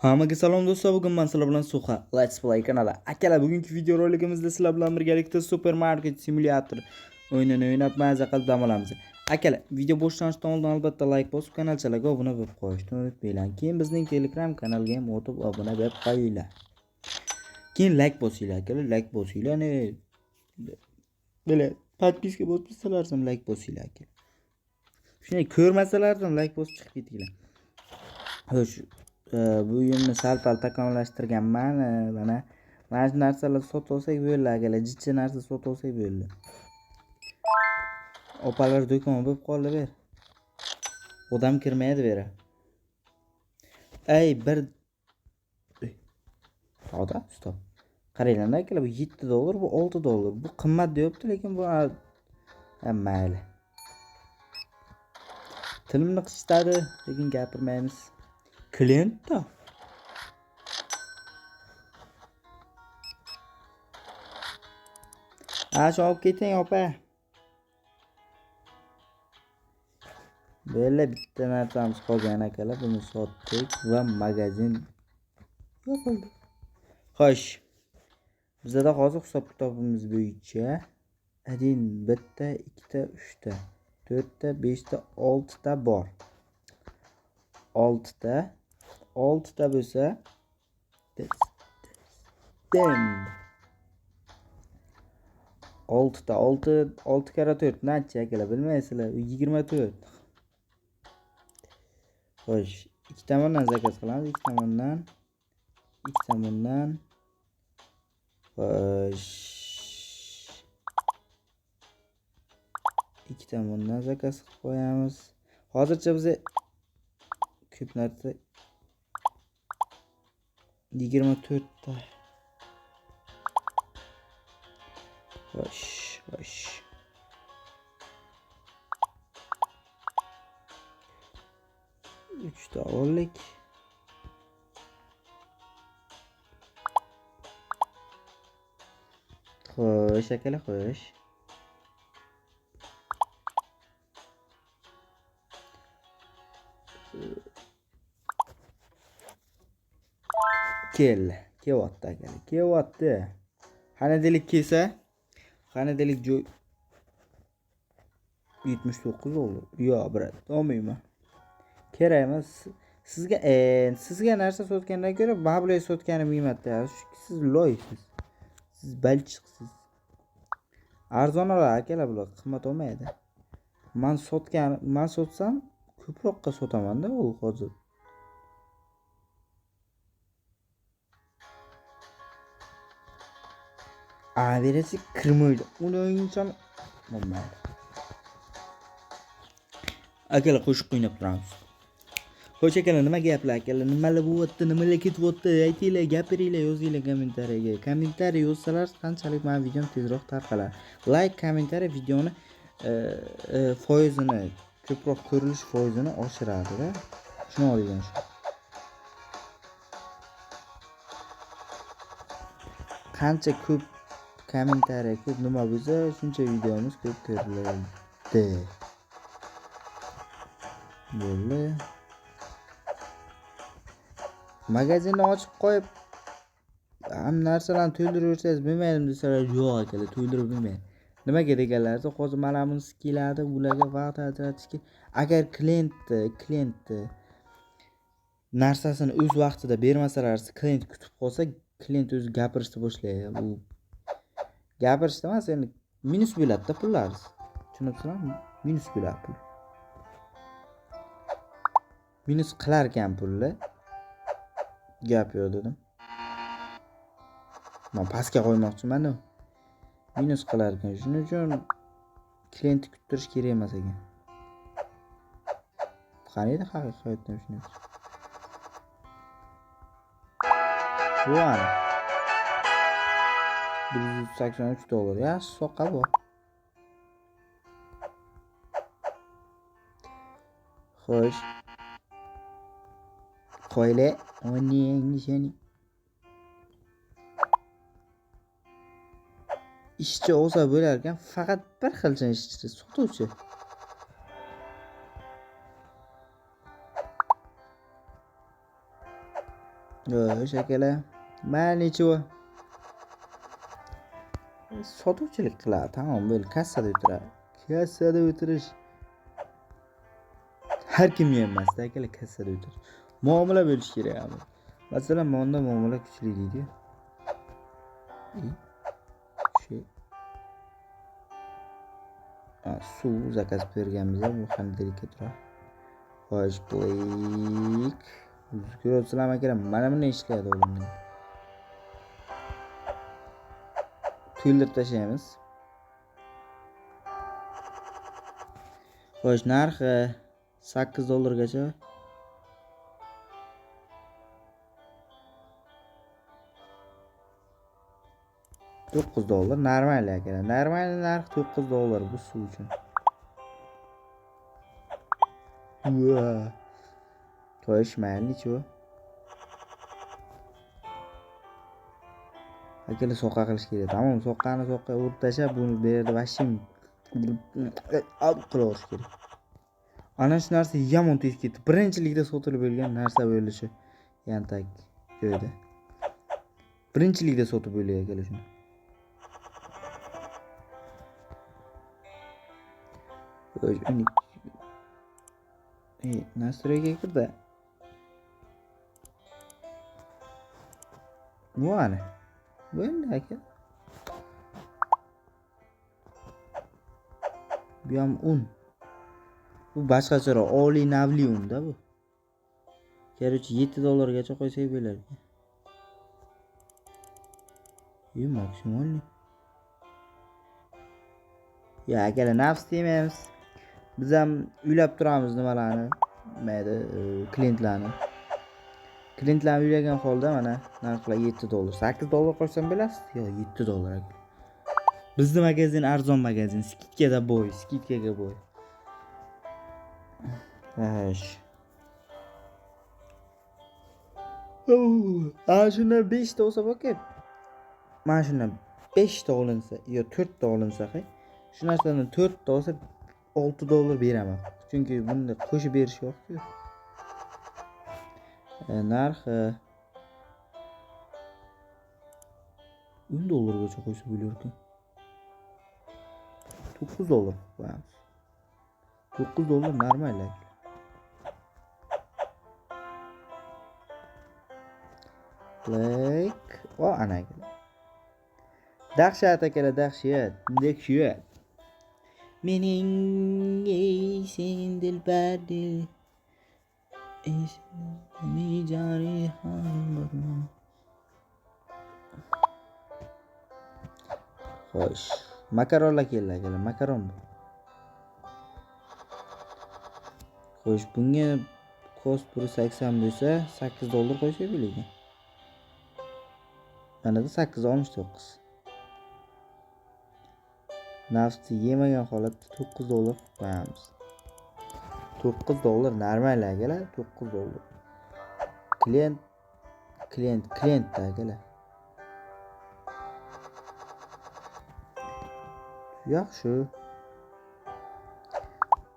Hammaga salom do'stlar, bugun men sizlar bilan Suha Let's Play kanali. Akalar, bugungi video roligimizda sizlar bilan birgalikda supermarket simulyator o'yinini o'ynab maza qilib dam olamiz. Akalar, video boshlanishidan oldin albatta like bosib, kanalchalarga obuna bo'lib qo'yishni unutmanglar. Keyin bizning Telegram kanalga ham o'tib obuna bo'lib qo'yinglar. Keyin like bosinglar akalar, like bosinglar. Böyle podpiska bosibsizlar ham like bosinglar akalar. Shuni ko'rmasalar ham like bosib chiqib ketinglar. Xo'sh, bu uyimni sal-pal takomillashtirganman. Mana shu narsalar sotib olsak bo'ldi akalar. Jichcha narsa sotib olsak bo'ldi. Opalar do'kon bo'lib qoldi ber. Odam kirmaydi bera. Ey bir To'da, stop. Qaranglar akalar, bu $7, bu $6. Bu qimmat deyapti, lekin bu mayli. Tilimni qishtadi, lekin gapirmaymiz. Klientda shu olib keting opa. Böyle bitta narsamiz qolgan akalar, buni sotdik va magazin yopildi. Xo'sh, bizda hozir hisob-kitobimiz bo'yicha 1 bitta, 2 ta, 3 ta, 4 ta, 5 ta, 6 ta bor. 6 ta bo'lsa 6 ta 6 kara 4 necha akalar, bilmaysizlar? 24. Xo'sh, ikki tomondan zakaz qilamiz, ikki tomondan. Xo'sh, ikki tomondan zakaz qilib qo'yamiz. Hozircha biz ko'p narsa 24 ta. Xo'sh. 3 ta oldik. Xo'sh akalar, xo'sh. Kelyapti akalar, kelyapti. Xanadelik kelsa, xanadelik joy $79. Yo'q, brat, olmayman. Kerak emas. Sizga narsa sotgandan ko'ra mablag' sotganim qiymatli. Siz loysiz. Siz balchiqsiz. Arzonalar akalar, bular qimmat olmaydi. Men sotsam ko'proqqa sotaman-da u hozir. Berasi kirmaydi. Uni o'yincham bo'lmaydi. Akalar, qo'shiq o'ynab turamiz. Xo'sh akalar, nima gaplar akalar? Nimalar bo'lyapti, nimalar ketyapti? Aytinglar, gapiringlar, yozinglar kommentariyaga. Kommentariy yozsalar qanchalik men videom tezroq tarqaladi. Like, kommentariy videoni foizini, ko'proq ko'rilish foizini oshiradi-da. Shuni olgan shu. Qancha ko'p kommentariy, ko'p nima bo'lsa, shuncha videomiz ko'p ko'riladi. Bo'ldi. Magazinni ochib qo'yib, ham narsalarni to'ldiraversangiz bilmaydim desalar, yo'q akalar, to'ldirib bilmaydi. Nimaga deganlarsa, hozir mana bunisi keladi, ularga vaqt ajratishga. Agar klient narsasini o'z vaqtida bermasalar, klient kutib qolsa, klient o'zi gapirishni boshlaydi. U gapirishda emas, endi minus bo'ladi-da pullaringiz. Tushunibsizlarmi? Minus bo'ladi pul. Minus qilar ekan pulni. Gap yo'q dedim. Men pastga qo'ymoqchiman-ku. Minus qilar ekan. Shuning uchun klientni kuttirish kerak emas ekan. Qaniydi haqiqatdan shuni. Voy. $183. Yaxshi soqqa bor. Xo'sh. Qo'yle, o'ynaying seni. Ishchi olsa bo'lar ekan, faqat bir xilcha ishchi, sotuvchi. Shekilli. Manichu. Sotuvchilik qiladi, tamam, böyle kassada o'tiradi. Kassada o'tirish har kimga emasda, akalar, kassada o'tirish. Muomala bo'lish kerak ham. Masalan, monda muomala kuchli deydi. Şey. Suv zakaz berganmiz, bu xandirga turadi. Xo'sh, blik. Ko'rasizlarmi akalar? Mana buni ishlaydi o'g'limning. To'ldirib tashlaymiz. Xo'sh, narxi $8 $9. Normal akalar. Normal narx $9 bu suv uchun. Xo'sh, mayli-chu. Akalar, so'qqa qilish kerak. Tamam, so'qqani so'qqa urib tashlab, buni bu yerda vashim olib qilavish kerak. Ana shu narsa yomon tez ketdi. Birinchilikda sotilib bo'lgan narsa bo'lishi. Yantak joyda. Birinchilikda sotib bo'lgan akalar shuni. Nastroyga kirdi. Bu ana. Bo'ldi aka. Bu ham un. Bu boshqacharoq oliy navli unda bu. Короче, $7 qo'ysak bo'ladi. Maksimalni. Ya akalar, nafs demaymiz. Biz ham uylab turamiz nimalarni, mayda klientlarni. Klientlar uylagan holda mana narxlar $7. $8 qo'ysam bo'lasiz? Yo'q, $7. Bizning magazin arzon magazin, skidkaga boy, skidkaga boy. Xo'sh. Ana shundan 5 ta olsa bo'kib. Mana shundan 5 ta olinsa, yo 4 ta olinsa, shu narsadan 4 ta olsa $6 beraman. Chunki bunda qo'shib berish yo'q-ku. Narxi $10 qo'ysa bo'lar-ku. $9 qo'yamiz. $9 normal. Like, o ana. Dahshat akalar, dahshat. Dahshat. Mening sen dilbardi. Mi jari halim. Xo'sh, makaronlar keldi akalar, makaron bu. Xo'sh, bunga cost puri 80 bo'lsa, $8 qo'ysa bo'laydi. Mana da 8.69. Nafti yemagan holatda $9 qo'yamiz. $9 normal akalar, $9. Klient akalar. Yaxshi.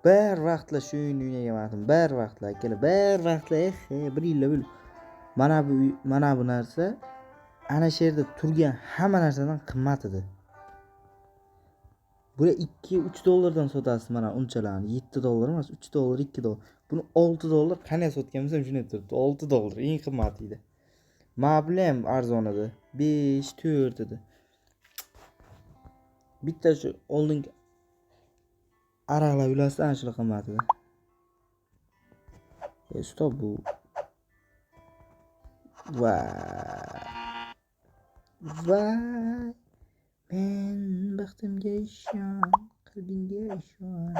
Bir vaqtlar shu uyni o'ynaganman. Bir vaqtlar akalar, bir vaqtlar, bir yil bo'l. Mana bu narsa ana shu yerda turgan hamma narsadan qimmat edi. Buni $2-3 sotasiz mana unchalarni. $7 emas, $3, $2. Buni $6 qanday sotganmiz shuni turibdi. $6 eng qimmati edi. Mablam arzon edi. 5-4 edi. Bitta shu oldingi araqlar bilasizlar, ana shular qimmat edi. Stop bu. Vay. Men baxtimga ishon, qalbingga ishon.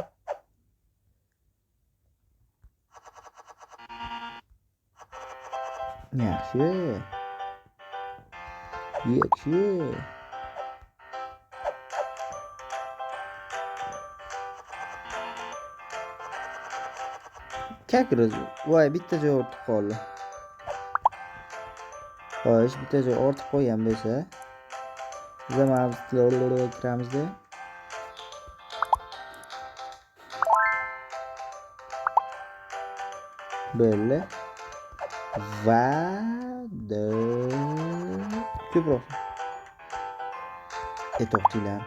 Yaxshi. Yaxshi. Kakroz. Voy, bitta joy ortib qoldi. Xo'sh, bitta joy ortib qo'ygan bo'lsa, zaman kiramizda. Böyle. Va ko'proq to'qchilar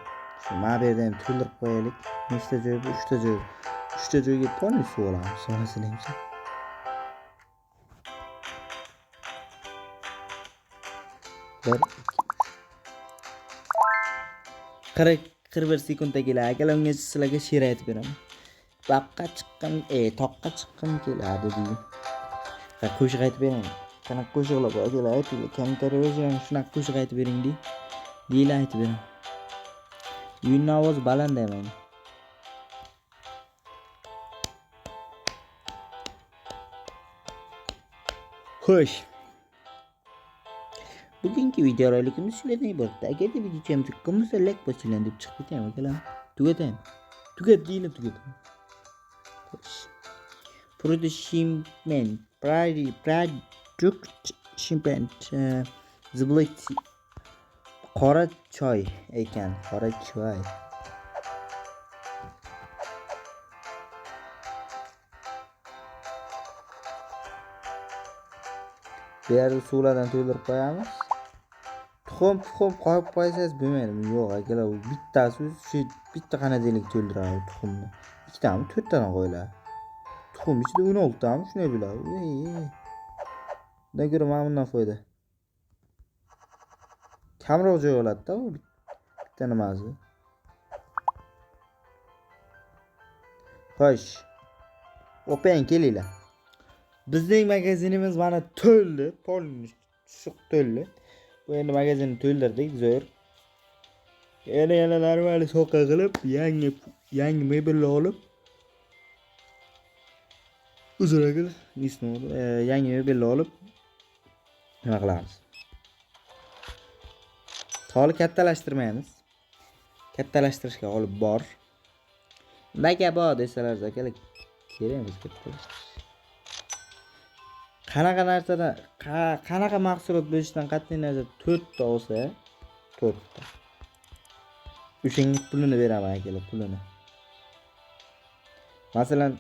shu mana bu yerda ham to'ldirib qo'yaylik. Nechta joy bu? 3 ta joy. 3 ta joyga polni suv olamiz. Sonasilamchi. 1 41 sekundda keladi. Akalar unga sizlarga she'r aytib beraman. Toqqa chiqqan keladi deydi. Va qo'shiq aytib beraman. Qanaqa qo'shiqlar bor? Akalar ayting, kommentariyga yozing, shunaqa qo'shiq aytib bering deylar aytib beraman. Uyning ovozi baland emas. Xo'sh. Bugungi videorolikimiz shulardan iborat. Agar videochamiz yoqqanmasa like bosinglar deb chiqib ketaman akalar. Tugataymi? Tugat deylar, tugataymi? Xo'sh. Product shipment zibleti qora choy ekan, qora choy. Bu yerda suvlardan to'ldirib qo'yamiz. Tuxum qo'yib qo'ysangiz bo'lmaydi. Yo'q akalar, u bittasi shu bitta qanadalik to'ldiradi tuxumni. Ikkitami, to'rttadan qo'yiladi. Tuxum ichida 16 tami shunday bo'ladi. Undan ko'ra mana bundan foyda. Kamroq joy oladi-da u bitta nimasi. Xo'sh. O'pang kelinglar. Bizning magazinimiz mana to'ldi, polni shuq to'ldi. Bu endi magazinni to'ldirdik, zo'r. Yana normal so'qqa qilib, yangi mebelni olib uzraga yangi mebelni olib nima qilamiz? Hali kattalashtirmaymiz. Kattalashtirishga olib bor. Nega bor desalar akalar, kerakmiz kattalashtirish. Qanaqa mahsulot bo'lishidan qat'iy nazar 4 ta olsa, 4 ta. O'shanga pulini beraman akalar, pulini. Masalan,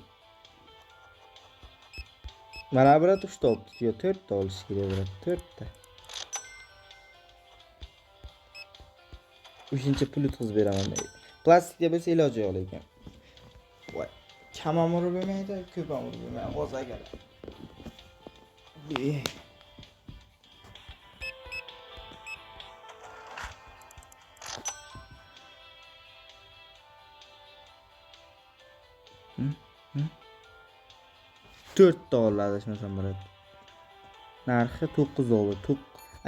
mana brat 3 ta olibdi, yo 4 ta olish kerak brat, 4 ta. O'shancha pul o'tkazib beraman. Plastikda bo'lsa iloji yo'q ekan. Voy, kam amur bo'lmaydi, ko'p amur bo'lmaydi. O'z akalar. $4 adashmasam brat. Narxi $9.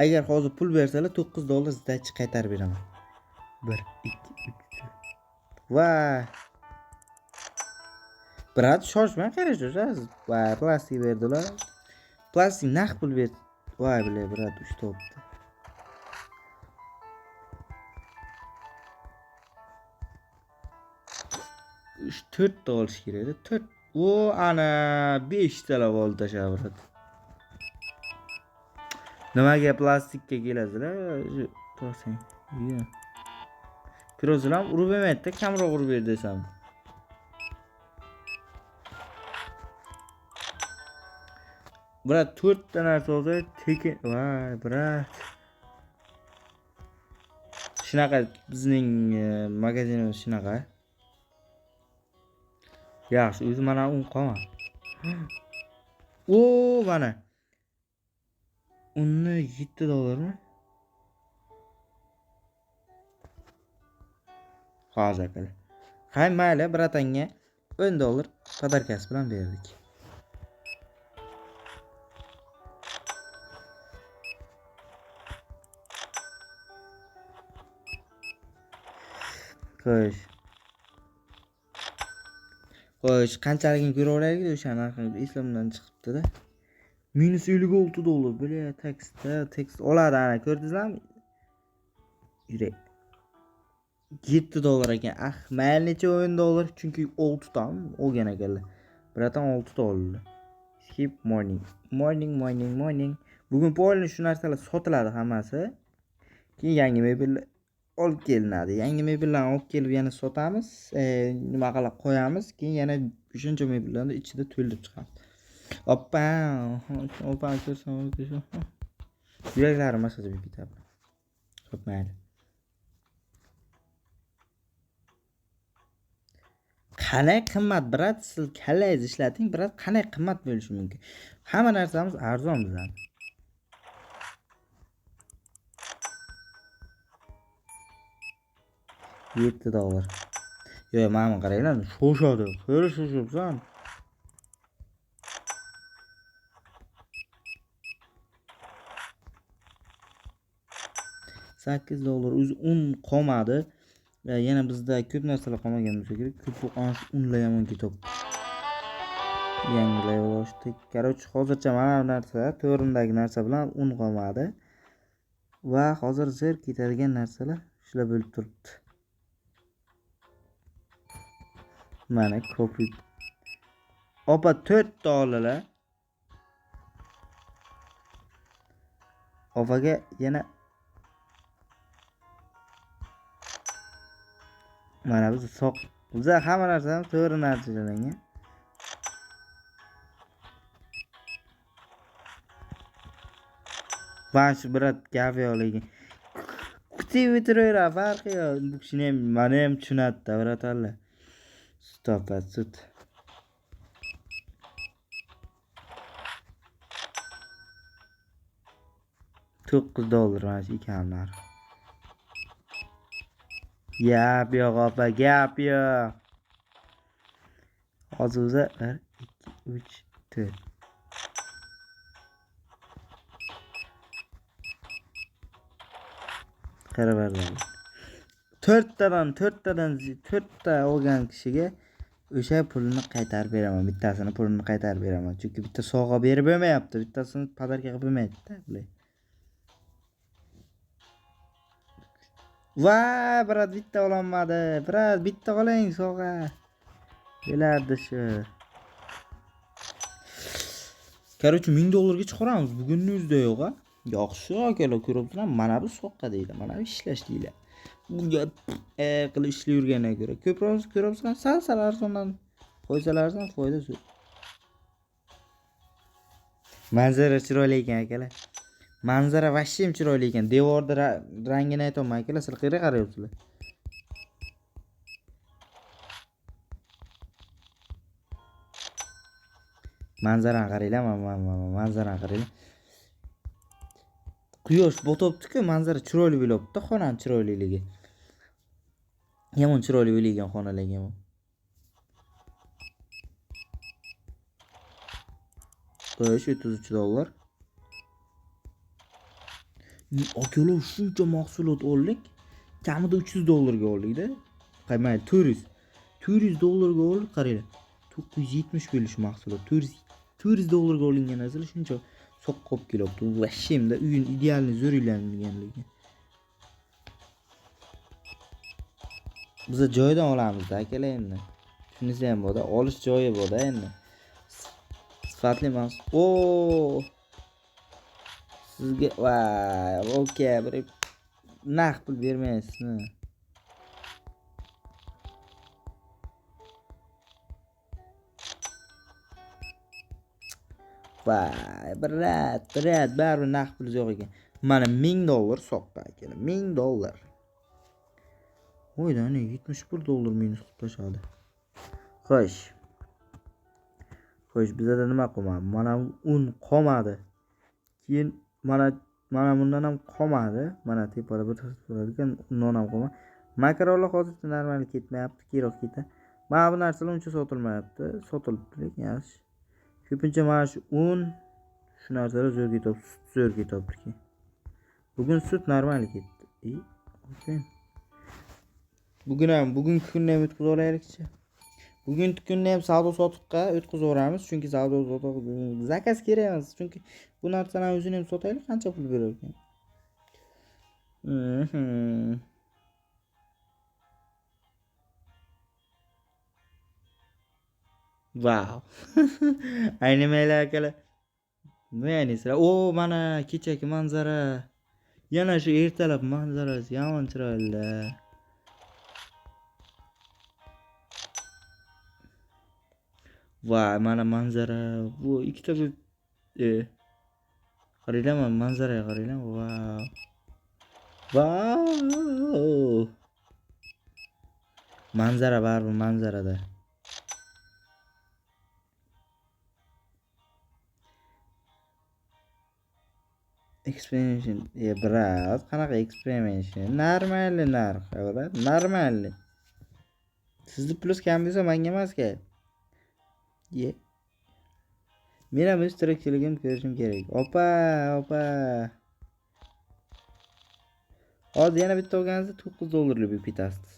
Agar hozir pul bersalar $9 zdachi qaytarib beraman. 1 2 3 Voy. Brat shoshmang qaraysiz. Voy, plastik berdilar. Plastik naq pul berdi. Voy bile brat 3 ta olibdi. $4 olish kerak-da. 4. O ana 5 talab oldi tashabbut. Nimaga plastikka kelasizlar? To'sang. Kirozlar urib emaydi-da, kamroq urib ber desam. Brat 4 ta narsa olsa tekin. Voy brat. Shunaqa bizning magazinimiz shunaqa. Yaxshi, o'zi mana un qolma. O, mana. Unni $7 mi? Hozir qil. Qay mayli, bratanga $10 podarkasi bilan berdik. Xo'sh, qanchaligini ko'raveraylik, o'sha narxini eslomdan chiqibdi-da. -$56. Bile tekst oladi ana, ko'rdingizlarmi? Yurak. $7 ekan. Ah, mayli necha $10 chunki 6 tam olgan ekanlar. Biratan 6 ta oldi. Skip morning. Bugun polni shu narsalar sotiladi hammasi. Keyin yangi mebel olib kelinadi. Yangi mebellarni olib kelib yana sotamiz, nima qilib qo'yamiz, keyin yana o'shancha mebellarni ichida to'ldirib chiqamiz. Oppa ko'rsam. Yuraklarim boshqacha bo'lib ketadi. Xo'p, mayli. Qanday qimmat, brat, siz kallangizni ishlating, brat, qanday qimmat bo'lishi mumkin? Hamma narsamiz arzon bizdan. $7. Yo'q, mana qaranglar, sho'shadi. Qo'yib sho'shibsan. $8 o'zi un qolmadi. Va yana bizda ko'p narsalar qolmagan bo'lsa kerak. Ko'proq ana shu unlar yomon ketib. Yangilay olishdik. Короче, hozircha mana bu narsa, to'rimdagi narsa bilan un qolmadi. Va hozir zir ketadigan narsalar shular bo'lib turibdi. Mana ko'prik. Opa 4 ta olalar. Opaga yana mana biz soq. Biz hamma narsani to'g'ri natijalangan. Baş brat gavi olaygan. Kutib o'tiraver, farqi yo'q. Bu kishini ham meni ham tushunadi, bratlar. Stop, sut. $9 mana shu ekanlar. Gap yo'q, opa, gap yo'q. Hozir 1 2 3 4 qaraverdim. 4 ta olgan kishiga o'sha pulni qaytarib beraman. Bittasini pulini qaytarib beraman. Chunki bitta sovg'a berib bo'lmayapti. Bittasini podarka qilib bo'lmaydi-da, bular. Va, brat, bitta ololmadi. Brat, bitta oling sovg'a. Kelardi shu. Короче, $1000 ga chiqaramiz. Bugunning o'zida yo'q-a. Yaxshi akalar, ko'ryapsizlar, mana bu soqqa deydi, mana bu ishlash deydi. Bunga qilib ishlayvergandan ko'ra ko'proq ko'ryapsizlar, sal arzondan qo'ysalardan foyda yo'q. Manzara chiroyli ekan akalar. Manzara vashim chiroyli ekan. Devorda rangini aytolmayman akalar, sizlar qayerga qarayapsizlar? Manzarani qaranglar, manzarani qaranglar. Quyosh botibdi-ku, manzara chiroyli bo'lyapti, xonani chiroyliligi. Yomon chiroyli bo'layotgan xonalarga ham. Qo'yish $33. Akalar, shuncha mahsulot oldik. Kamida $300 ga oldik-da. Qaymay $400 ga oldik, qaranglar. 970 bo'lish mahsulot. $400 ga olingan narsalar shuncha soqqa olib kelyapti. Vashimda uyin idealni zo'raylanganligi. Biz joydan olamiz-da akalar endi. Shunisi ham bor-da, olish joyi bor-da endi. Sifatli mahsul. O! Sizga vay, okey, bir naqd pul bermaysizmi? Vay, brat, baribir naqd pul yo'q ekan. Mana $1000 soqqa akalar, $1000. Oyda ne $71 minus qilib tashadi. Xo'sh. Bizda nima qolmadi? Mana un qolmadi. Keyin mana bundan ham qolmadi. Mana tepada bir turadigan non ham qolmadi. Makaronlar hozircha normal ketmayapti, keyinroq ketadi. Mana bu narsalar uncha sotilmayapti. Sotilibdi, lekin yaxshi. Ko'pincha mana shu un, shu narsalar zo'r ketyapti. Bugun sut normal ketdi. Okey. Bugungi kunni ham o'tkazib olaylikchi. Bugungi kunni ham savdo sotiqqa o'tkazib o'ramiz, chunki savdo sotiq zakaz kerak emas, chunki bu narsani o'zini ham sotaylik, qancha pul berar ekan. Wow. Aynimaylar akalar. Nima o mana kechaki manzara. Yana shu ertalab manzarasi yomon chiroyli. Vay, mana manzara. Bu ikkita Qaranglar, manzaraga qaranglar. Vau. Vau. Manzara baribir manzarada. Explanation. Brat, qanaqa explanation? Normalniy narx, brat, normalniy. Sizni plyus kam desa, menga emas-ku. Ye. Men ham o'z tirikchiligimni ko'rishim kerak. Opa. Hozir yana bitta olganingizda $9 bo'lib ketasiz.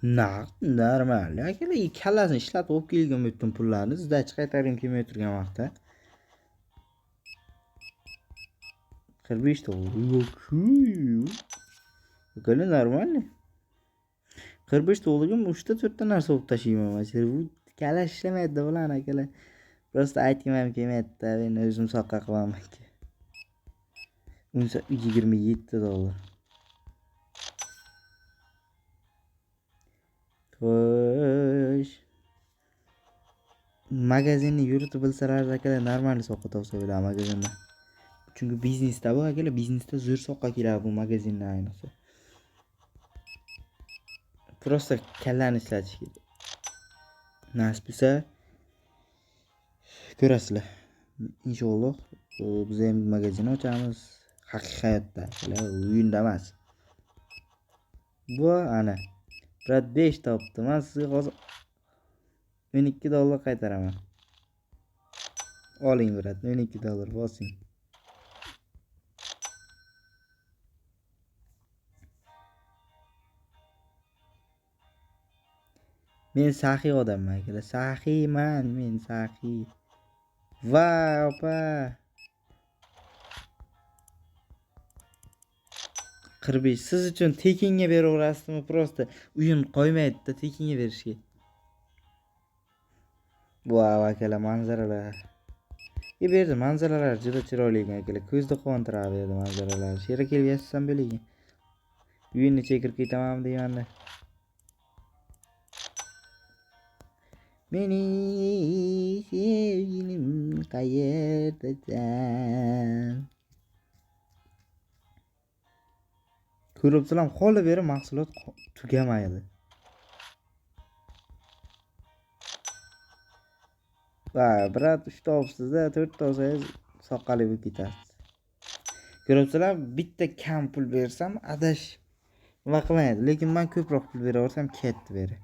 Normal. Akalar, kallasini ishlatib olib kelgan butun pullarni sizdachi qaytarib kelmay turgan vaqtda. $45. Akalar, normalniy. $45 ga 3 ta narsa olib tashlayman men. Bu kalla ishlamaydi bulan akalar. Prosta aytgim ham kelmayapti. Men o'zim soqqa qilaman. $27. Xo'sh. Magazinni yuritib bilsalar akalar, normalniy soqqa topsa bo'ladi magazinda. Chunki biznesda bu akalar, biznesda zo'r soqqa keladi bu magazinda ayniqsa. Prosta kallani ishlatish kerak. Nasib bo'lsa ko'rasizlar. Inshaalloh biz ham magazin ochamiz. Haqiqiy hayotda, o'yinda emas. Bu ana. Brat 5 topdim. Men sizga hozir $12 qaytaraman. Oling brat, $12 bosing. Men saxiy odamman akalar. Saxiyman, men saxiy. Va opa. 45 siz uchun tekinga beraverasizmi? Prosta uyim qo'ymaydi-da tekinga berishga. Wow akalar, manzaralar. Bu yerda manzaralar juda chiroyli ekan akalar. Ko'zni quvontiradi bu yerda manzaralar. Shera kelib yashasam bo'laydi. Uyimni chekirib ketaman deyman-da. Meni sevgilim qayerdasan? Ko'ribsizlar, qolib beri mahsulot tugamaydi. Va brat 3 ta olibsiz-da, 4 ta olsangiz soqqali bo'lib ketasiz. Ko'ribsizlar, bitta kam pul bersam adash nima qilmaydi, lekin men ko'proq pul beraversam ketdi beri.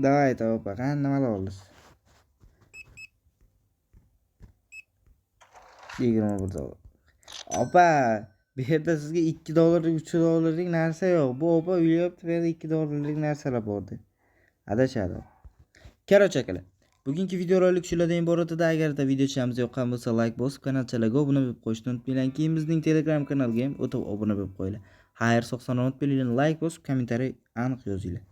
Давай, opa, qani nima olasiz? $21. Opa, bu yerda sizga $2, $3 narsa yo'q. Bu opa o'ylayapti, bu yerda $2 narsalar bordi. Adashadi. Karochi akalar, bugungi video rolik shulardan iborat edi. Agarda video chamiz yoqqan bo'lsa, like bosib, kanalchalarga obuna bo'lib qo'yishni unutmanglar. Keyin bizning Telegram kanaliga ham o'tib obuna bo'lib qo'yinglar. Xayr, sog' salomat bo'linglar. Like bosib, kommentariy aniq yozinglar.